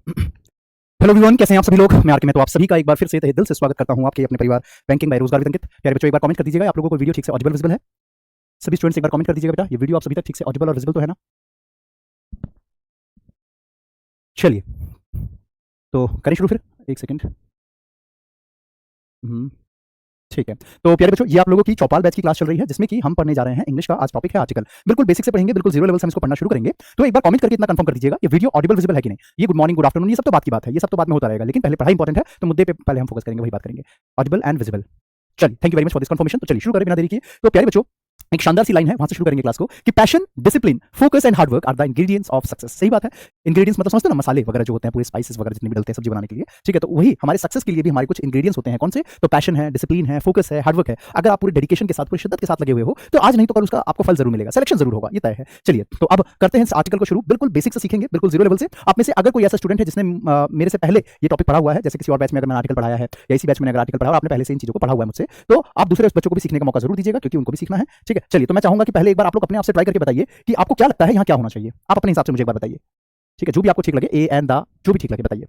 Hello everyone, कैसे हैं आप सभी लोग। मैं आरके में तो आप सभी का एक बार फिर से तहे दिल से स्वागत करता हूं आपके अपने परिवार बैंकिंग बाय रोजगार विद अंकित। प्यारे बच्चों, एक बार कमेंट कर दीजिएगा आप लोगों को वीडियो ठीक से ऑडिबल विजिबल है। सभी स्टूडेंट्स एक बार कमेंट कर दीजिएगा बेटा, ये वीडियो आप सभी तक ठीक से ऑडिबल और विजिबल तो है ना। चलिए तो करें शुरू फिर। एक सेकंड। ठीक है। तो प्यारे बच्चों, ये आप लोगों की चौपाल बैच की क्लास चल रही है जिसमें कि हम पढ़ने जा रहे हैं इंग्लिश का। आज टॉपिक है आर्टिकल। बिल्कुल बेसिक से पढ़ेंगे, बिल्कुल जीरो लेवल से हम इसको पढ़ना शुरू करेंगे। तो एक बार कमेंट करके इतना कंफर्म कर दीजिएगा ये वीडियो ऑडिबल विजिबल है कि नहीं। ये गुड मॉर्निंग, गुड आफ्टरनून, ये सब तो बात की बात है, ये सब तो बाद में होता रहेगा, लेकिन पहले पढ़ाई इंपॉर्टेंट है, तो मुद्दे पे पहले हम फोकस करेंगे, वही बात करेंगे। Audible and visible. चलिए, thank you very much for this confirmation. तो चलिए शुरू करें बिना देरी किए। तो प्यारे बच्चों, एक शानदार सी लाइन है, वहां से शुरू करेंगे क्लास को कि passion, discipline, focus and hard work are the ingredients of success. सही बात है। इंग्रेडिएंट्स मतलब समझते हो ना, मसाले वगैरह जो होते हैं, पूरे स्पाइसेस वगैरह जितने भी डलते हैं सब्जी बनाने के लिए, ठीक है। तो वही हमारे सक्सेस के लिए भी हमारे कुछ इंग्रेडिएंट्स होते हैं। कौन से? तो पैशन है, डिसिप्लिन है, फोकस है, हार्डवर्क है। अगर आप पूरे डेडिकेशन के साथ, पूरी शिद्दत के साथ लगे हुए हो तो आज नहीं तो कल उसका आपको फल जरूर मिलेगा, सिलेक्शन जरूर होगा, ये तय है। चलिए तो अब करते हैं इस आर्टिकल को शुरू। बिल्कुल बेसिक से सीखेंगे, बिल्कुल जीरो लेवल से। आप में से अगर कोई ऐसा स्टूडेंट है जिसने मेरे से पहले ये टॉपिक पढ़ा हुआ है, जैसे किसी और बैच में अगर मैंने आर्टिकल पढ़ाया है या इसी बैच में अगर आर्टिकल पढ़ा और आपने पहले से इन चीजों को पढ़ा हुआ है मुझसे, तो आप दूसरे बच्चों को भी सीखने का मौका जरूर दीजिएगा, क्योंकि उनको भी सीखना है, ठीक है। चलिए तो मैं चाहूंगा कि पहले एक बार आप लोग अपने आप से ट्राई करके बताइए कि आपको क्या लगता है यहाँ क्या होना चाहिए। आप अपने हिसाब से मुझे एक बार बताइए, ठीक है। जो भी आपको ठीक लगे, ए एंड द, जो भी ठीक लगे बताइए।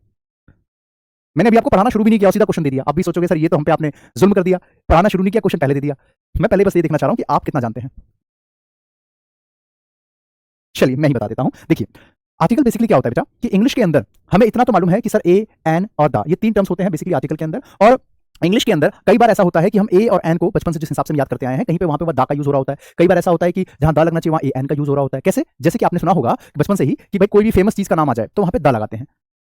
मैंने अभी आपको पढ़ाना शुरू भी नहीं किया, सीधा क्वेश्चन दे दिया। आप भी सोचोगे सर ये तो हम पे आपने जुल्म कर दिया, पढ़ाना शुरू नहीं किया, क्वेश्चन पहले दे दिया। मैं पहले बस ये देखना चाह रहा हूं कि आप कितना जानते हैं। चलिए मैं ही बता देता हूं। देखिए, आर्टिकल बेसिकली क्या होता है बेटा कि इंग्लिश के अंदर हमें इतना तो मालूम है कि सर ए, एन और द, ये तीन टर्म्स होते हैं बेसिकली आर्टिकल के अंदर। और इंग्लिश के अंदर कई बार ऐसा होता है कि हम ए और एन को बचपन से जिस हिसाब से हम याद करते आए हैं, कहीं पे वहां पे दा का यूज हो रहा होता है। कई बार ऐसा होता है कि जहां दा लगना चाहिए वहां ए एन का यूज हो रहा होता है। कैसे? जैसे कि आपने सुना होगा बचपन से ही कि भाई कोई भी फेमस चीज का नाम आ जाए तो वहां पे दा लगाते हैं,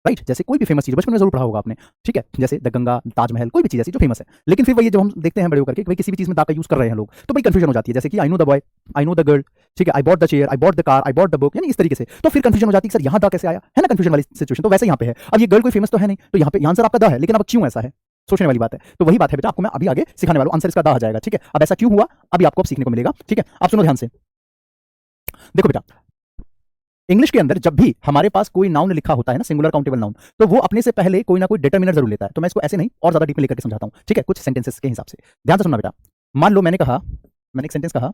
राइट। जैसे कोई भी फेमस चीज बचपन में जरूर पढ़ा होगा आपने, ठीक है। जैसे द गंगा, ताजमहल, कोई भी चीज ऐसी जो फेमस है। लेकिन फिर वही जो हम देखते हैं बड़े होकर के भाई किसी भी चीज में दा का यूज कर रहे हैं लोग, तो भाई कंफ्यूजन हो जाती है। जैसे कि I know the boy, I know the girl, ठीक है, I bought the chair, I bought the car, I bought the book, यानी इस तरीके से। तो फिर कंफ्यूजन हो जाती है कि सर यहाँ दा कैसे आया, है ना, कंफ्यूजन वाली सिचुएशन। तो वैसे यहाँ पे है। अब ये गर्ल कोई फेमस तो है नहीं, तो यहाँ पे आंसर आपका दा है, लेकिन अब क्यों ऐसा है, सोचने वाली बात है। तो वही बात है बेटा, आपको मैं अभी आगे सिखाने वाला हूं। आंसर इसका दा आ जाएगा, ठीक है। अब ऐसा क्यों हुआ, अभी आपको अब सीखने को मिलेगा, ठीक है। आप सुनो ध्यान से। देखो बेटा, इंग्लिश के अंदर जब भी हमारे पास कोई नाउन लिखा होता है ना, सिंगुलर काउंटेबल नाउन, तो वो अपने से पहले कोई ना कोई डिटरमिनर जरूर लेता है। तो मैं इसको ऐसे नहीं और ज्यादा डीप में लेकर के समझाता हूं, ठीक है, कुछ सेंटेंसेस के हिसाब से। ध्यान से सुनना बेटा। मान लो मैंने कहा, मैंने एक सेंटेंस कहा,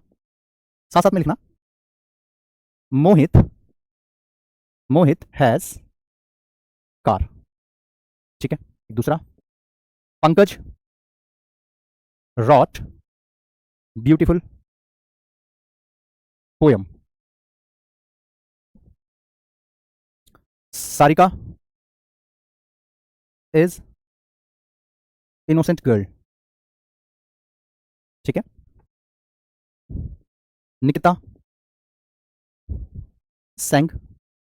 साथ साथ में लिखना। मोहित, मोहित हैज कार, ठीक है। दूसरा, Pankaj wrote beautiful poem, Sarika is innocent girl, ठीक है। निकिता sang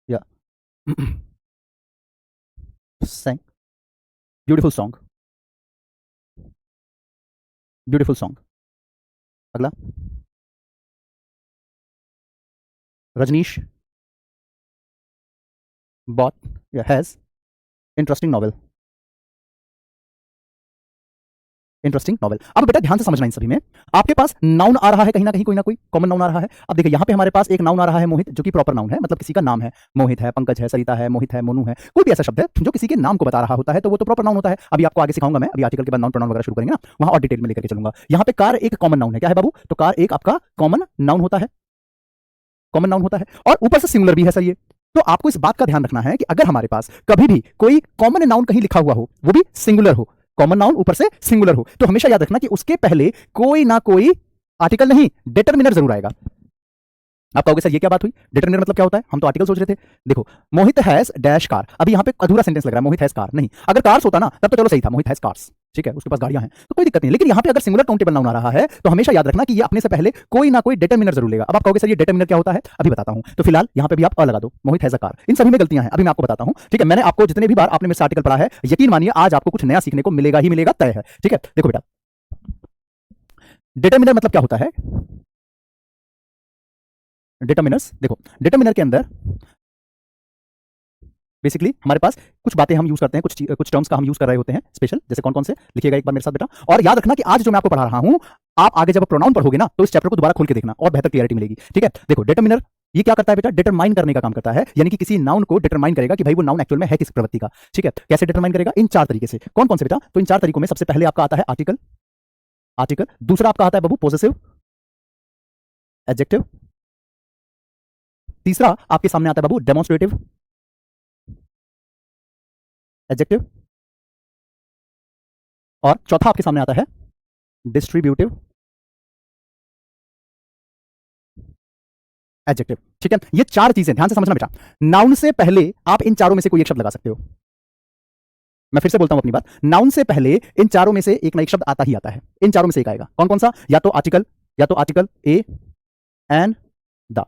या sang beautiful song, beautiful song. अगला, रजनीश बॉट या has interesting novel, interesting novel. अब बेटा ध्यान से समझना, इन सभी में आपके पास नाउन आ रहा है कहीं ना कहीं, कोई ना कोई कॉमन नाउन आ रहा है। अब देखिए यहाँ पे हमारे पास एक नाउन आ रहा है मोहित, जो कि प्रॉपर नाउन है, मतलब किसी का नाम है। मोहित है, पंकज है, सरिता है, मोहित है, मोनू है, कोई भी ऐसा शब्द है जो किसी के नाम को बता रहा होता है, तो वो तो प्रॉपर नाउन होता है। अभी आपको आगे सिखाऊंगा मैं, अभी आर्टिकल के बाद नाउन प्रोनाउन वगैरह शुरू करेंगे ना, वहां और डिटेल में लेकर के चलूंगा। यहाँ पे कार एक कॉमन नाउन है। क्या है बाबू? तो कार एक आपका कॉमन नाउन होता है, कॉमन नाउन होता है, और ऊपर से सिंगुलर भी है सर ये। तो आपको इस बात का ध्यान रखना है कि अगर हमारे पास कभी भी कोई कॉमन नाउन कहीं लिखा हुआ हो, वो भी सिंगुलर हो, कॉमन नाउन ऊपर से सिंगुलर हो, तो हमेशा याद रखना कि उसके पहले कोई ना कोई आर्टिकल नहीं, डिटरमिनर जरूर आएगा। आप कहोगे सर ये क्या बात हुई, डिटरमिनर मतलब क्या होता है, हम तो आर्टिकल सोच रहे थे। देखो, मोहित हैज डैश कार, अभी यहाँ पे अधूरा सेंटेंस लग रहा है, मोहित हैज कार नहीं। अगर कार्स होता ना तब तो चलो सही था, मोहित हैज कार्स, ठीक है, उसके पास गाड़ियां हैं, तो कोई दिक्कत नहीं। लेकिन यहाँ पे अगर सिंगुलर काउंटेबल नाउन आ रहा है तो हमेशा याद रखना कि ये अपने से पहले कोई ना कोई डिटरमिनर जरूर लेगा। अब आप कहोगे सर ये डिटरमिनर क्या होता है, अभी बताता हूं। तो फिलहाल यहाँ पे भी आप अ लगा दो, मोहित हैज अ कार। इन सभी में गलतियां हैं, अभी मैं आपको बताता हूं, ठीक है। मैंने आपको जितने भी बार आपने मेरे से आर्टिकल पढ़ा है, यकीन मानिए आज आपको कुछ नया सीखने को मिलेगा ही मिलेगा, तय है, ठीक है। देखो बेटा, डिटरमिनर मतलब क्या होता है, डिटरमिनर्स देखो, डिटरमिनर के अंदर बेसिकली हमारे पास कुछ बातें हम यूज करते हैं, कुछ टर्म्स का हम यूज कर रहे होते हैं स्पेशल। जैसे कौन कौन से लिखिएगा एक बार मेरे साथ बेटा, और याद रखना कि आज जो मैं आपको पढ़ा रहा हूं, आप आगे जब प्रोनाउन पढ़ोगे ना तो इस चैप्टर को दोबारा खोल के देखना और बेहतर क्लियरिटी मिलेगी, ठीक है। देखो, डिटरमिनर ये क्या करता है बेटा, डिटरमाइन करने का काम करता है, यानी कि किसी नाउन को डिटरमाइन करेगा कि भाई वो नाउन एक्चुअल में है किस प्रवृत्ति का, ठीक है। कैसे डिटरमाइन करेगा, इन चार तरीके से। कौन कौन से बेटा? तो इन चार तरीकों में सबसे पहले आपका आता है आर्टिकल, आर्टिकल। दूसरा आपका आता है बाबू पोजेसिव, एडजेक्टिव। तीसरा आपके सामने आता है बाबू डेमोन्स्ट्रेटिव, एडजेक्टिव, और चौथा आपके सामने आता है डिस्ट्रीब्यूटिव एडजेक्टिव। ठीक है, ये चार चीजें ध्यान से समझना बेटा। नाउन से पहले आप इन चारों में से कोई एक शब्द लगा सकते हो। मैं फिर से बोलता हूं अपनी बात, नाउन से पहले इन चारों में से एक ना एक शब्द आता ही आता है। इन चारों में से एक आएगा। कौन कौन सा? या तो आर्टिकल ए, एन, द।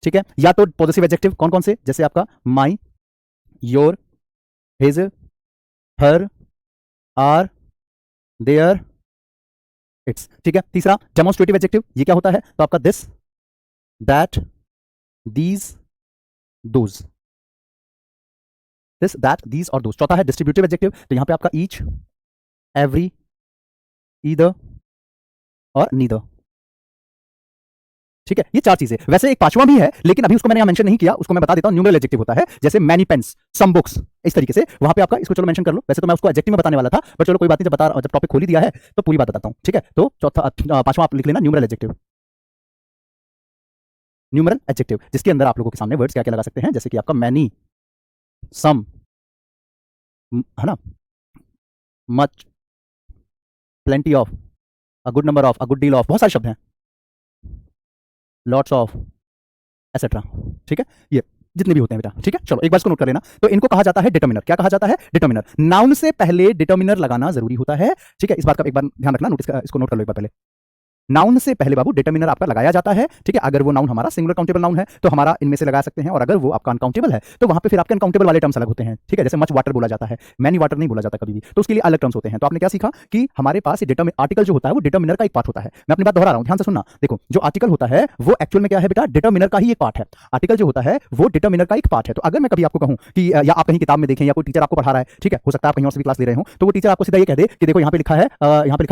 ठीक है, या तो पॉजिटिव एडजेक्टिव। कौन कौन से? जैसे आपका my, your, his, her, our, their, its. ठीक है, तीसरा डेमोन्स्ट्रेटिव एडजेक्टिव। ये क्या होता है? तो आपका this, that, these, those. This, that, these और दोज। चौथा है डिस्ट्रीब्यूटिव एडजेक्टिव। तो यहां पे आपका ईच, एवरी, ईदर और नीदर। ठीक है, ये चार चीजें। वैसे एक पांचवा भी है, लेकिन अभी उसको मैंने यहां मेंशन नहीं किया, उसको मैं बता देता हूं। न्यूमरल एडजेक्टिव होता है, जैसे मैनी पेन्स, सम बुक्स, इस तरीके से। वहां पे आपका इसको चलो मेंशन कर लो। वैसे तो मैं उसको एडजेक्टिव में बताने वाला था, पर चलो कोई बात नहीं, जब टॉपिक खोल ही दिया है तो पूरी बात बताता हूं। ठीक है, तो चौथा पांचवा आप लिख लेना न्यूमरल एडजेक्टिव। न्यूमरल एडजेक्टिव, जिसके अंदर आप लोगों के सामने वर्ड्स क्या क्या लगा सकते हैं, जैसे कि आपका मैनी, सम, है ना, much, plenty of, a good number of, a good deal of, बहुत सारे शब्द हैं, लॉट्स ऑफ, एसेट्रा। ठीक है, ये जितने भी होते हैं बेटा। ठीक है, चलो एक बार इसको नोट कर लेना। तो इनको कहा जाता है डिटर्मिनर। क्या कहा जाता है? डिटर्मिनर। नाउन से पहले डिटर्मिनर लगाना जरूरी होता है। ठीक है, इस बात का एक बार ध्यान रखना, नोटिस इसको नोट कर लो एक बार पहले। नाउन से पहले बाबू डिटर्मिनर आपका लगाया जाता है। ठीक है, अगर वो नाउन हमारा सिंगुलर काउंटेबल नाउन है तो हमारा इनमें से लगा सकते हैं, और अगर वो आपका अनकाउंटेबल है तो वहां पे फिर आपके अनकाउंटेबल वाले टर्म्स अलग होते हैं। ठीक है, जैसे मच वाटर बोला जाता है, मैनी वाटर नहीं बोला जाता कभी भी, तो उसके लिए अलग टर्म्स होते हैं। तो आपने क्या सीखा कि हमारे पास आर्टिकल जो होता है वो डिटर्मिनर का एक पार्ट होता है। मैं अपनी बात दोहरा रहा हूं, ध्यान से सुनना। देखो, जो आर्टिकल होता है वो एक्चुअल में क्या है बेटा? डिटर्मिनर का ही एक पार्ट है। आर्टिकल जो होता है वो डिटर्मिनर का एक पार्ट है। तो अगर मैं कभी आपको कहूं कि या आप कहीं किताब में देखें या कोई टीचर आपको पढ़ा रहा है, ठीक है, हो सकता है आप कहीं और से भी क्लास ले रहे हो, तो वो टीचर आपको सीधा ये कह दे कि देखो यहाँ पे लिखा है,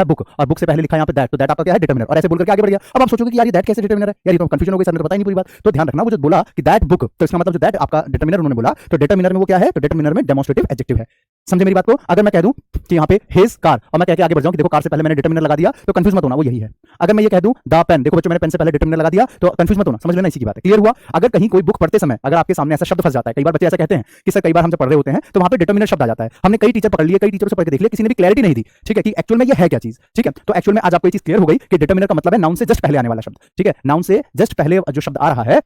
बुक, और बुक से पहले लिखा है यहाँ पे दैट, तो दैट आपका क्या है? डिटर्मिनर। और ऐसे बोलकर के आगे बढ़ गया। अब आप सोचोगे कि यार ये दैट कैसे डिटर्मिनर है? यार ये तो कंफ्यूजन हो गई, सर ने तो बताई नहीं पूरी बात। तो ध्यान रखना, वो जो बोला कि दैट बुक, तो इसका मतलब जो दैट आपका डिटर्मिनर उन्होंने बोला, तो डिटर्मिनर में वो क्या है? तो डिटर्मिनर में डेमोन्स्ट्रेटिव एडजेक्टिव है। समझे मेरी बात को? अगर मैं कह दूं कि यहाँ पे हिज कार, और मैं कह के आगे बढ़ जाऊं कि देखो कार से पहले मैंने डिटर्मिनर लगा दिया, तो कंफ्यूज मत होना, वो यही है। अगर मैं ये कह दूं द पेन, देखो बच्चों मैंने पेन से पहले डिटर्मिनर लगा दिया, तो कंफ्यूज मत होना, समझ लेना, इसी की बात है। क्लियर हुआ? अगर कहीं कोई बुक पढ़ते समय अगर आपके सामने ऐसा शब्द फंस जाता है, कई बार बच्चे ऐसा कहते हैं कि सर कई बार हम जब पढ़ रहे होते हैं तो वहां पे डिटर्मिनर शब्द आ जाता है। हमने कई टीचर पकड़ लिए, कई टीचरों से पढ़ के देख लिया, किसी ने भी क्लैरिटी नहीं दी। ठीक है, कि एक्चुअल में ये है क्या चीज। ठीक है, तो एक्चुअल में आज आपको ये चीज क्लियर हो गई कि डिटर्मिनर का मतलब है नाउन से जस्ट पहले आने वाला शब्द। ठीक है, नाउन से जस्ट पहले जो शब्द आ रहा है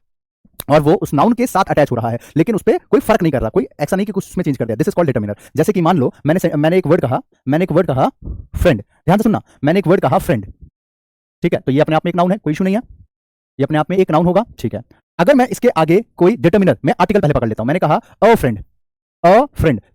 और वो उस नाउन के साथ अटैच हो रहा है, लेकिन उस पर कोई फर्क नहीं कर रहा, कोई ऐसा नहीं कि कुछ उसमें चेंज कर दिया। This is called determiner. जैसे कि मान लो मैंने एक वर्ड कहा फ्रेंड। ध्यान से सुनना, मैंने एक वर्ड कहा फ्रेंड। ठीक है, तो ये अपने आप में एक नाउन है, कोई इशू नहीं है, ये अपने आप में एक नाउन होगा। ठीक है, अगर मैं इसके आगे कोई डिटर्मिनर, मैं आर्टिकल पहले पकड़ लेता हूं, मैंने कहा अ फ्रेंड,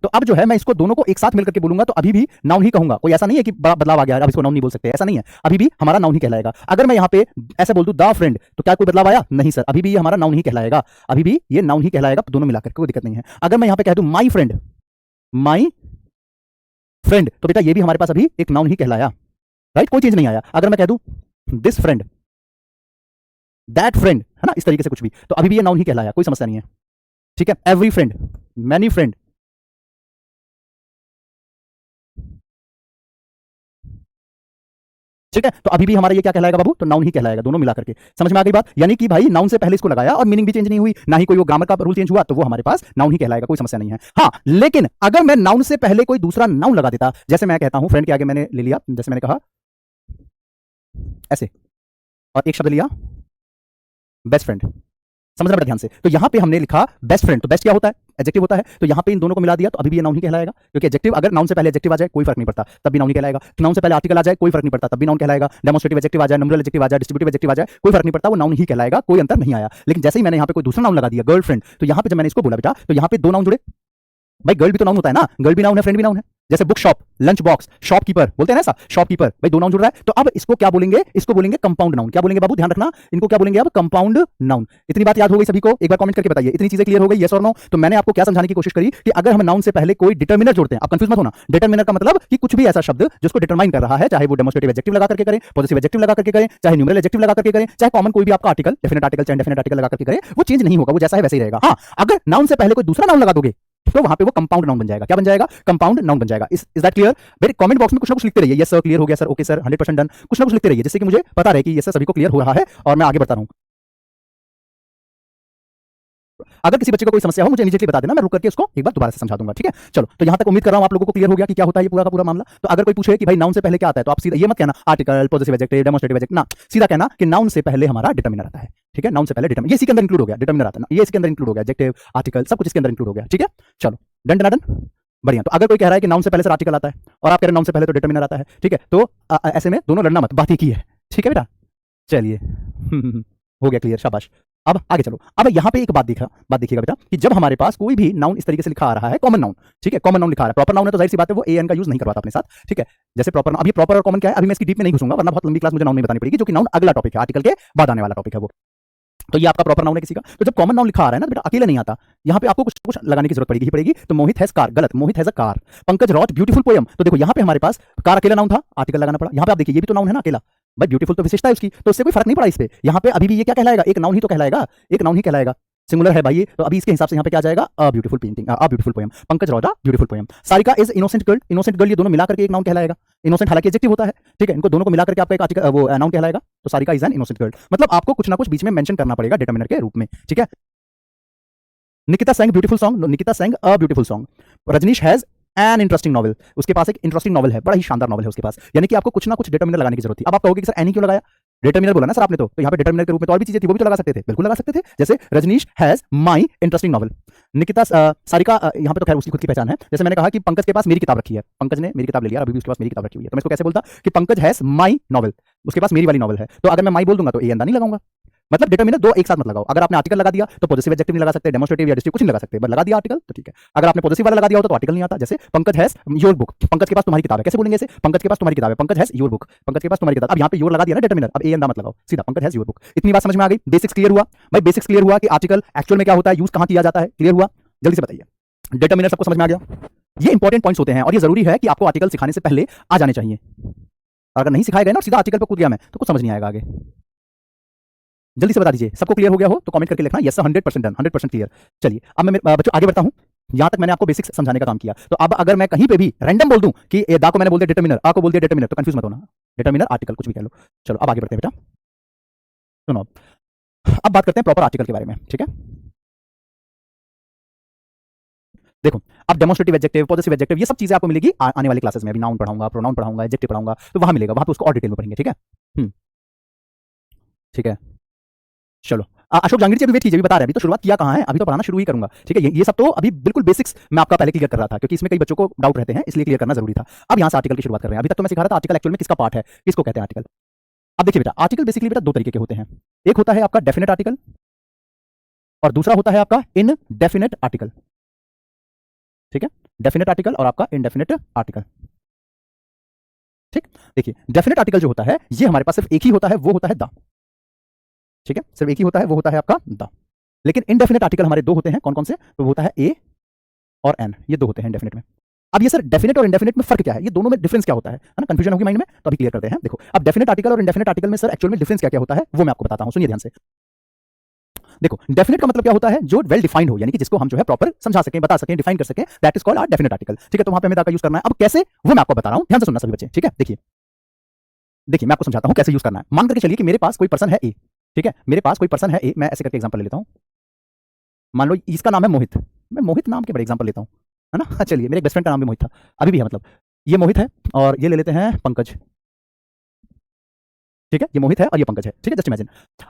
तो अब जो है मैं इसको दोनों को एक साथ मिलकर के बोलूंगा तो अभी भी नाउन ही कहूंगा। कोई ऐसा नहीं है कि बड़ा बदलाव आ गया अब इसको नाउन नहीं बोल सकते, ऐसा नहीं है, अभी भी हमारा नाउन ही कहलाएगा। अगर मैं यहाँ पे ऐसे बोल दूं द फ्रेंड, तो क्या कोई बदलाव आया? नहीं सर, अभी भी ये हमारा नाउन ही कहलाएगा, अभी भी ये नाउन ही कहलाएगा, दोनों मिलाकर कोई दिक्कत नहीं है। अगर मैं यहाँ पे कह दूं माई फ्रेंड, तो बेटा ये भी हमारे पास अभी एक नाउन ही कहलाया, राइट, कोई चेंज नहीं आया। अगर मैं कह दूं दिस फ्रेंड, दैट फ्रेंड, है ना, इस तरीके से कुछ भी, तो अभी भी ये नाउन ही कहलाया, कोई समस्या नहीं है। ठीक है, एवरी फ्रेंड, मैनी फ्रेंड, ठीक है, तो अभी भी हमारा ये क्या कहलाएगा बाबू? तो नाउन ही कहलाएगा, दोनों मिला करके। समझ में आ गई बात? यानी कि भाई नाउन से पहले इसको लगाया और मीनिंग भी चेंज नहीं हुई, ना ही कोई वो ग्रामर का रूल चेंज हुआ, तो वो हमारे पास नाउन ही कहलाएगा, कोई समस्या नहीं है। हाँ, लेकिन अगर मैं नाउन से पहले कोई दूसरा नाउन लगा देता, जैसे मैं कहता हूं फ्रेंड के आगे मैंने ले लिया, जैसे मैंने कहा ऐसे, और एक शब्द लिया बेस्ट फ्रेंड। समझना बेटा ध्यान से, तो यहां पे हमने लिखा बेस्ट फ्रेंड, तो बेस्ट क्या होता है? एडजेक्टिव होता है, तो यहां पे इन दोनों को मिला दिया, तो अभी भी ये नाउन ही कहलाएगा, क्योंकि एडजेक्टिव अगर नाउन से पहले एडजेक्टिव आ जाए कोई फर्क नहीं पड़ता, तब भी नाउन ही कहलाएगा। नाउन से पहले आर्टिकल आ जाए कोई फर्क नहीं पड़ता, तब भी नाउन कहलाएगा। डेमोन्स्ट्रेटिव एडजेक्टिव आ जाए, नंबरल एडजेक्टिव आ जाए, डिस्ट्रीब्यूटिव एडजेक्टिव आ जाए, कोई फर्क नहीं पड़ता, वो नाउन ही कहलाएगा, कोई अंतर नहीं आया। लेकिन जैसे ही मैंने यहाँ पे कोई दूसरा नाउन लगा दिया गर्लफ्रेंड, तो यहाँ पे जब मैंने इसको बोला बेटा, तो यहाँ पे दो नाउन जुड़े। भाई गर्ल भी तो नाउन होता है ना, गर्ल भी नाउन है, फ्रेंड भी नाउन है। जैसे book shop, lunch box, shopkeeper बोलते हैं ना ऐसा, शॉपकीपर, भाई दो नाउन जुड़ रहा है, तो अब इसको क्या बोलेंगे? इसको बोलेंगे कंपाउंड नाउन। क्या बोलेंगे बाबू? ध्यान रखना, इनको क्या बोलेंगे अब? Compound noun. इतनी बात याद हो गई सभी को? एक बार कमेंट करके बताइए, इतनी चीजें क्लियर हो गई, यस और नो? तो मैंने आपको क्या समझाने की कोशिश करी कि अगर हम नाउन से पहले कोई डिटर्मिनर जोड़ते हैं, आप कंफ्यूज मत होना, डिटर्मिनर का मतलब कि कुछ भी ऐसा शब्द जिसको डिटरमाइन कर रहा है, चाहे वो डेमोन्स्ट्रेटिव एडजेक्टिव लगा करके करें, पॉजिटिव एडजेक्टिव लगा करके करें, चाहे न्यूमरल एडजेक्टिव लगा करके करें, चाहे कॉमन कोई भी आपका आर्टिकल, डेफिनेट आर्टिकल चाहे इंडेफिनेट आर्टिकल लगा करके करें, वो चेंज नहीं होगा, वो जैसा है वैसे ही रहेगा। हाँ, अगर नाउन से पहले कोई दूसरा नाउन लगा दोगे तो वहां पे वो कंपाउंड नाउन बन जाएगा। क्या बन जाएगा? कंपाउंड नाउन बन जाएगा। Is that clear? मेरे कमेंट बॉक्स में कुछ ना कुछ लिखते रहिए, यस सर क्लियर हो गया सर, ओके सर 100% डन, कुछ ना कुछ लिखते रहिए, जिससे कि मुझे पता रहे कि यस सर सभी को क्लियर हो रहा है और मैं आगे बढ़ता रहूं। अगर किसी बच्चे को कोई समस्या हो मुझे इमीडिएटली बता देना, मैं रुक करके उसको एक बार दोबारा से समझा दूंगा, ठीक है। चलो, तो यहां तक उम्मीद कर रहा हूं आप लोगों को क्लियर हो गया कि क्या होता है ये पूरा का पूरा मामला। तो अगर कोई पूछे कि भाई नाउन से पहले क्या आता है, तो आप सीधा ये मत कहना article, possessive adjective, demonstrative adjective ना, सीधा कहना कि नाउन से पहले हमारा डिटरमिनर आता है, ठीक है। नाउन से पहले डिटरमिनर, ये इसी के अंदर इंक्लूड हो गया, डिटरमिनर आता है ना, ये इसके अंदर इंक्लूड हो गया, एडजेक्टिव, आर्टिकल सब कुछ इसके अंदर इंक्लूड हो गया, ठीक है। चलो, डन डन डन, बढ़िया। तो अगर कोई कह रहा है कि नाउन से पहले सर आर्टिकल आता है और आप कह रहे हैं नाउन से पहले तो डिटरमिनर आता है, ठीक है, तो ऐसे में दोनों लड़ना मत, बात एक ही है, ठीक है बेटा। चलिए हो गया क्लियर, शाबाश। अब आगे चलो। अब यहाँ पे एक बात देखिएगा बेटा कि जब हमारे पास कोई भी नाउन इस तरीके से लिखा आ रहा है, कॉमन नाउन, ठीक है, कॉमन नाउन लिखा आ रहा है, प्रॉपर नाउन है तो जाहिर सी बात है वो एन का यूज नहीं करवाता अपने साथ, ठीक है। जैसे प्रॉपर, अब ये प्रॉपर और कॉमन क्या है अभी मैं इसकी डीप में नहीं घुसूंगा, वरना बहुत लंबी क्लास मुझे नाउन नहीं बतानी पड़ेगी, जो कि नाउन अगला टॉपिक है, आर्टिकल के बाद आने वाला टॉपिक है वो। तो ये आपका प्रॉपर नाउन है किसी का। तो जब कॉमन नाउन लिखा आ रहा है ना बेटा, अकेले नहीं आता, यहाँ पे आपको कुछ लगाने की जरूरत पड़ेगी ही पड़ेगी। तो मोहित हैज कार, गलत, Mohit has a car. Pankaj wrote beautiful poem, तो देखो यहाँ पे हमारे पास कार अकेला नाउन था, आर्टिकल लगाना पड़ा। यहाँ पे आप देखिए ये भी तो नाउन है ना अकेला, भाई ब्यूटीफुल तो विशेषता है उसकी, तो उससे कोई फर्क नहीं पड़ा इस पे। यहाँ पे अभी भी ये क्या कहलाएगा, एक नाउन ही तो कहलाएगा, एक नाउन ही कहलाएगा, सिंगुलर है भाई ये, तो अभी इसके हिसाब से यहाँ पे क्या जाएगा, a beautiful painting, a beautiful poem. Pankaj wrote beautiful poem. Sarika is innocent girl, innocent girl ये दोनों मिलाकर के एक नाउन कहलाएगा। इनोसेंट हालांकि एडजेक्टिव होता है, ठीक है, इनको दोनों को मिलाकर के आपका एक आर्टिकल वो नाउन कहलाएगा। तो Sarika is an innocent girl, मतलब आपको कुछ ना कुछ बीच में मेंशन करना पड़ेगा डिटरमिनर के रूप में, ठीक है। Nikita sang beautiful song, Nikita sang a beautiful song. Rajnish has an interesting novel, उसके पास एक इंटरेस्टिंग नॉवल है, बड़ा ही शानदार नॉवल है उसके पास, यानी कि आपको कुछ ना कुछ डिटरमिनर लगाने की जरूरत थी। अब आप कहोगे कि सर एनी क्यों लगाया, डिटरमिनर बोला ना सर आपने, तो यहाँ पे डिटरमिनर के रूप में तो और भी चीजें थी, वो भी तो लगा सकते थे, बिल्कुल लगा सकते थे। जैसे Rajnish has my interesting novel. Nikita Sarika, यहाँ पे तो खैर उसकी खुद की पहचान है। जैसे मैंने कहा कि पंकज के पास मेरी किताब रखी है, पंकज ने मेरी किताब ले लिया, अभी भी उसके पास मेरी किताब रखी हुई है, तो मैं इसको कैसे बोलता कि पंकज हैज माई नॉवल, उसके पास मेरी वाली नॉवल है। तो अगर मैं माई बोल दूंगा तो ए एन नहीं लगाऊंगा, मतलब डिटरमिनर दो एक साथ मत लगाओ। अगर आपने आर्टिकल लगा दिया तो पॉजिटिव एडजेक्टिव नहीं लगा सकते, डेमोस्ट्रेटिव या डिस्ट्रिक्ट कुछ नहीं लगा सकते, बस लगा दिया आर्टिकल तो ठीक है। अगर आपने पॉजिटिव वाला लगा दिया हो तो आर्टिकल नहीं आता। जैसे Pankaj has your book, Pankaj के पास तुम्हारी किताब है, कैसे बोलेंगे इसे, पंकज के पास तुम्हारी किताब है, Pankaj has your book, Pankaj के पास तुम्हारी किताब। अब यहाँ पे योर लगा दिया ना डिटरमिनर, अब ए एन मत लगाओ, सीधा पंकज हैज योर बुक। इतनी बात समझ में आ गई, बेसिक्स क्लियर हुआ भाई, बेसिक्स क्लियर हुआ कि आर्टिकल एक्चुअल में क्या होता है, यूज कहां किया जाता है, क्लियर हुआ। जल्दी से बताइए, डिटरमिनर सबको समझ में आ गया। ये इंपॉर्टेंट पॉइंट्स होते हैं और ये जरूरी है कि आपको आर्टिकल सिखाने से पहले आ जाने चाहिए। अगर नहीं सिखाए गए ना, सीधा आर्टिकल पर कूद गया मैं, तो कुछ समझ नहीं आएगा आगे। जल्दी से बता दीजिए, सबको क्लियर हो गया हो तो कमेंट करके लिखना यस 100% डन, 100% क्लियर। चलिए अब मैं बच्चों आगे बढ़ता हूं। यहां तक मैंने आपको बेसिक्स समझाने का काम किया, तो अब अगर मैं कहीं पे भी रैंडम बोल दूं कि दा को मैंने बोल दिया डिटरमिनर, आ को बोल दिया डिटरमिनर, तो कंफ्यूज मत होना, डिटरमिनर आर्टिकल कुछ भी कह लो। चलो अब आगे बढ़ते हैं बेटा, सुनो अब बात करते हैं प्रॉपर आर्टिकल के बारे में, ठीक है। देखो अब डेमोस्ट्रेटिव एडजेक्टिव, पॉजिटिव एडजेक्टिव ये सब चीजें आपको मिलेगी आने वाली क्लासेस में। अभी नाउन पढ़ाऊंगा, प्रोनाउन पढ़ाऊंगा, एडजेक्टिव पढ़ाऊंगा, तो वहां मिलेगा, वहां पे उसको और डिटेल में पढ़ेंगे, ठीक है। ठीक है, चलो अशोक जहांगीर जी अभी वेट कीजिए, अभी बता रहे हैं, अभी तो शुरुआत किया कहाँ है, अभी तो पढ़ाना शुरू ही करूंगा, ठीक है। ये सब तो अभी बिल्कुल बेसिक्स मैं आपका पहले क्लियर कर रहा था, क्योंकि इसमें कई बच्चों को डाउट रहते हैं, इसलिए क्लियर करना जरूरी था। अब यहाँ से आर्टिकल की शुरुआत कर रहे हैं। अभी तक तो मैं सिखा रहा था आर्टिकल एक्चुअल में किसका पार्ट है, किसको कहते हैं आर्टिकल। अब देखिए बेटा, आर्टिकल बेसिकली बेटा दो तरीके के होते हैं, एक होता है आपका डेफिनेट आर्टिकल और दूसरा होता है आपका इनडेफिनेट आर्टिकल, ठीक है। डेफिनेट आर्टिकल और आपका इनडेफिनेट आर्टिकल, ठीक। देखिए डेफिनेट आर्टिकल जो होता है ये हमारे पास सिर्फ एक ही होता है, वो होता है द, ठीक है, सिर्फ एक ही होता है, वो होता है आपका द। लेकिन इनडेफिनेट आर्टिकल हमारे दो होते हैं, कौन कौन से, तो वो होता है ए और एन, ये दो होते हैं इनडेफिनेट में। अब ये सर डेफिनेट और इनडेफिनेट में फर्क क्या है, ये दोनों में डिफरेंस क्या होता है ना, कंफ्यूजन होगी माइंड में, तो अभी क्लियर करते हैं। देखो अब डेफिनेट आर्टिकल और इनडेफिनेट आर्टिकल में सर एक्चुअल में डिफरेंस क्या क्या होता है वो मैं आपको बताता हूं, सुनिए ध्यान से। देखो डेफिनेट का मतलब क्या होता है, जो वेल डिफाइंड हो, यानी कि जिसको हम जो है प्रॉपर समझा सकें, बता सकें, डिफाइन कर सकें, that is called our definite article, ठीक है। तो वहां पे हमें दा का यूज करना है। अब कैसे वो मैं आपको बता रहा हूं, ध्यान से सुनना सभी बच्चे, ठीक है। देखिए मैं आपको समझाता हूं कैसे यूज करना है। मान करके चलिए कि मेरे पास कोई पर्सन है ए, ठीक है, मेरे पास कोई पर्सन है ए, मैं ऐसे करके एग्जांपल ले लेता हूं। मान लो इसका नाम है मोहित, मैं मोहित नाम के बड़े एग्जांपल लेता हूं, है ना। चलिए मेरे एक बेस्ट फ्रेंड का नाम भी मोहित था, अभी भी है, मतलब ये मोहित है और ये ले लेते हैं पंकज, ठीक है, ये मोहित है और ये पंकज है, ठीक है, जस्ट इमेजिन।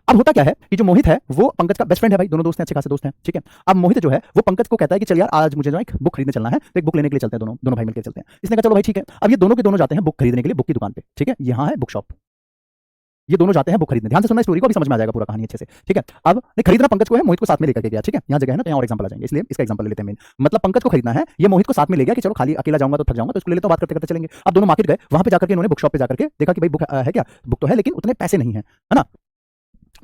अब होता क्या है कि जो मोहित है वो पंकज का बेस्ट फ्रेंड है भाई, दोनों दोस्त हैं, अच्छे खासे दोस्त हैं, ठीक है। अब मोहित जो है वो पंकज को कहता है कि चल यार आज मुझे जो एक बुक खरीदने चलना है, तो एक बुक लेने के लिए चलते हैं, दोनों भाई मिलकर चलते हैं। इसने कहा चलो भाई ठीक है। अब ये दोनों के दोनों जाते हैं बुक खरीदने के लिए बुक की दुकान पे, ठीक है, यहाँ है बुक शॉप, ये दोनों जाते हैं बुक खरीदने। ध्यान से सुनना, स्टोरी को भी समझ में आ जाएगा पूरा कहानी अच्छे से, ठीक है। अब नहीं खरीदना पंकज को है, मोहित को साथ में लेकर के गया, ठीक है, यहाँ जगह है ना तो यहाँ और एग्जांपल आ जाएंगे, इसलिए इसका एग्जांपल ले लेते हैं मेन। मतलब पंकज को खरीदना है, ये मोहित को साथ में ले गया कि चलो खाली अकेला जाऊंगा तो थक जाऊंगा, तो इसको ले लेता हूं, बात करते करते चलेंगे। अब दोनों मार्केट गए, वहां पे जाकर के इन्होंने बुक शॉप पे जाकर के देखा कि भाई बुक है क्या, बुक तो है लेकिन उतने पैसे नहीं है ना।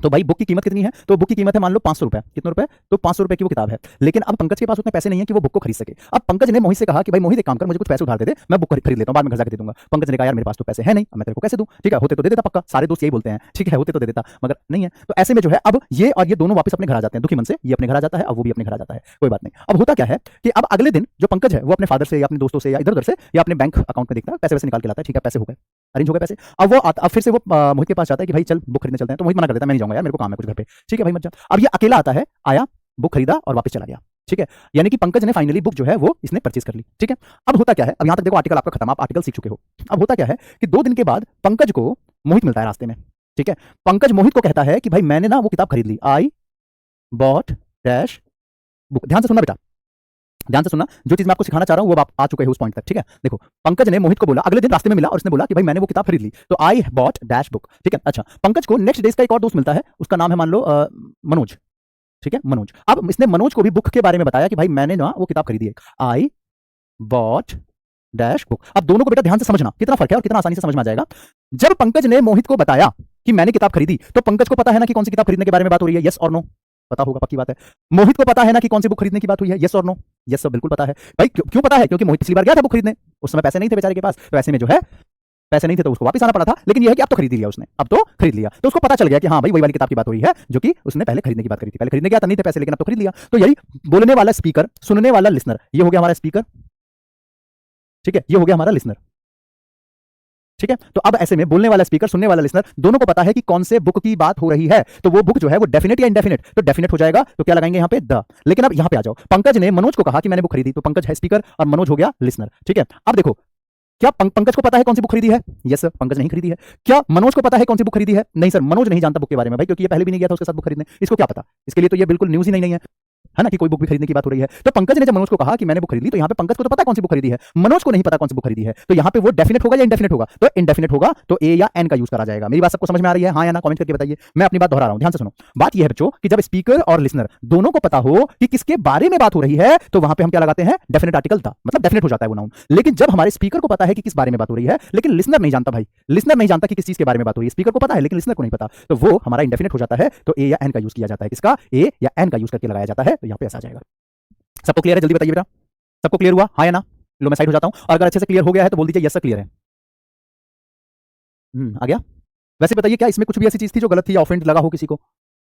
तो भाई बुक की कीमत कितनी है, तो बुक की कीमत है मान लो 500 रुपए, कितने रुपए, तो 500 रुपए की वो किताब है। लेकिन अब पंकज के पास उतने पैसे नहीं है कि वो बुक को खरीद सके। अब पंकज ने मोहित से कहा कि भाई मोहित एक काम कर, मुझे कुछ पैसे उधार दे दे, मैं बुक खरीद लेता हूं, बाद में घर जाकर दे दूंगा। पंकज ने कहा यार मेरे पास तो पैसे है नहीं, अब मैं तेरे को कैसे दूं, ठीक है, होते तो दे देता पक्का, सारे दोस्त यही बोलते हैं, ठीक है, होते तो दे देता, मगर नहीं है। तो ऐसे में जो है अब ये और ये दोनों वापस अपने घर आ जाते हैं दुखी मन से, ये अपने घर आ जाता है, अब वो भी अपने घर आ जाता है, कोई बात नहीं। अब होता क्या है कि अब अगले दिन जो पंकज है वो अपने फादर से या अपने दोस्तों से या इधर उधर से या अपने बैंक अकाउंट में देखता है, पैसे वैसे निकाल के लाता है, ठीक है, पैसे हो गए, अरेंज हो गए पैसे। अब वो अब फिर से वो मोहित के पास जाता है कि भाई चल बुक खरीदने चलते हैं, तो मोहित मना कर देता है, मैं नहीं जाऊंगा यार, मेरे को काम है कुछ घर पे, ठीक है भाई मत जा। अब ये अकेला आता है, आया बुक खरीदा और वापस चला गया। ठीक है, यानी कि पंकज ने फाइनली बुक जो है वो इसने परचेज कर ली। ठीक है, अब होता क्या है, अब यहां तक देखो आर्टिकल आपका खत्म, आप आर्टिकल सीख चुके हो। अब होता क्या है कि 2 दिन के बाद पंकज को मोहित मिलता है रास्ते में। ठीक है, पंकज मोहित को कहता है कि भाई मैंने ना वो किताब खरीद ली, आई बॉट डैश बुक। ध्यान से सुनना बेटा, ध्यान से सुनना, जो चीज मैं आपको सिखाना चाह रहा हूं वो आप आ चुके हो उस पॉइंट तक। ठीक है, देखो पंकज ने मोहित को बोला, अगले दिन रास्ते में मिला और उसने बोला कि भाई मैंने वो किताब खरीद ली, तो आई बॉट डैश बुक। ठीक है, अच्छा पंकज को नेक्स्ट डे का एक और दोस्त मिलता है, उसका नाम है मान लो मनोज। ठीक है, मनोज। अब इसने मनोज को भी बुक के बारे में बताया कि भाई मैंने ना वो किताब खरीदी है, आई बॉट डैश बुक। अब दोनों को बेटा ध्यान से समझना कितना फर्क है और कितना आसानी से समझ में आ जाएगा। जब पंकज ने मोहित को बताया कि मैंने किताब खरीदी, तो पंकज को पता है ना कि कौन सी किताब खरीदने के बारे में बात हो रही है, यस और नो? पता होगा, पक्की बात है। मोहित को पता है ना कि कौन सी बुक खरीदने की बात हुई है, यस और नो? यस सर, बिल्कुल पता है भाई। क्यों पता है? क्योंकि मोहित पिछली बार गया था बुक खरीदने, उस समय पैसे नहीं थे बेचारे के पास, तो ऐसे में जो है पैसे नहीं थे तो उसको वापस आना पड़ा था। लेकिन यह है कि अब तो खरीद लिया उसने, अब तो खरीद लिया, तो उसको पता चल गया कि हाँ भाई वही वाली किताब की बात हो रही है जो कि उसने पहले खरीदने की बात करी थी। पहले खरीदने गया था, नहीं थे पैसे, लेकिन अब तो खरीद लिया। तो यही बोलने वाला स्पीकर, सुनने वाला लिसनर, ये हो गया हमारा स्पीकर। ठीक है, ये हो गया हमारा लिसनर। ठीक है, तो अब ऐसे में बोलने वाला स्पीकर, सुनने वाला लिसनर, दोनों को पता है कि कौन से बुक की बात हो रही है। तो वो बुक जो है वो डेफिनेट या इंडेफिनेट, तो डेफिनेट हो जाएगा, तो क्या लगाएंगे यहाँ पे द। लेकिन अब यहाँ पे आ जाओ, पंकज ने मनोज को कहा कि मैंने बुक खरीदी, तो पंकज है स्पीकर और मनोज हो गया लिसनर। ठीक है, अब देखो क्या पंकज को पता है कौन सी बुक खरीदी है? यस सर, पंकज नहीं खरीदी है। क्या मनोज को पता है कौन सी बुक खरीदी है? नहीं सर, मनोज नहीं जानता बुक के बारे में भाई, क्योंकि ये पहले भी नहीं गया था उसके साथ बुक खरीदने, इसको क्या पता, इसके लिए तो ये बिल्कुल न्यूज ही नहीं है, है ना, कि कोई बुक भी खरीदने की बात हो रही है। तो पंकज ने जब मनोज को कहा कि मैंने बुक खरीद ली, तो यहाँ पे पंकज को तो पता है कौन सी बुक खरीदी है, मनोज को नहीं पता कौन सी बुक खरीदी है। तो यहाँ पे वो डेफिनेट होगा या इंडेफिनेट होगा? तो इंडेफिनेट होगा, तो ए या एन का यूज करा जाएगा। मेरी बात सबको समझ में आ रही है, हाँ या ना? कमेंट करके बताइए। मैं अपनी बात दोहरा रहा हूं, ध्यान से सुनो। बात यह है बच्चों कि जब स्पीकर और लिसनर दोनों को पता हो कि किसके बारे में बात हो रही है, तो वहां पे हम क्या लगाते हैं? डेफिनेट आर्टिकल था, मतलब डेफिनेट हो जाता है वो नाउन। लेकिन जब हमारे स्पीकर को पता है कि किस बारे में बात हो रही है, लेकिन लिसनर नहीं जानता भाई, लिसनर नहीं जानता कि किस चीज के बारे में बात हो रही है, स्पीकर को पता है लेकिन लिसनर को नहीं पता, तो वो हमारा इंडेफिनेट हो जाता है। तो ए या एन का यूज किया जाता है। किसका? ए या एन का यूज करके लगाया जाता है। तो यहाँ पे ऐसा आ जाएगा। सबको क्लियर है? जल्दी बताइए बेटा, सबको क्लियर हुआ, हाँ या ना? लो मैं साइड हो जाता हूं, और अगर अच्छे से क्लियर हो गया है तो बोल दीजिए यस सर क्लियर है। आ गया? वैसे बताइए क्या इसमें कुछ भी ऐसी चीज थी जो गलत थी या ऑफेंड लगा हो किसी को?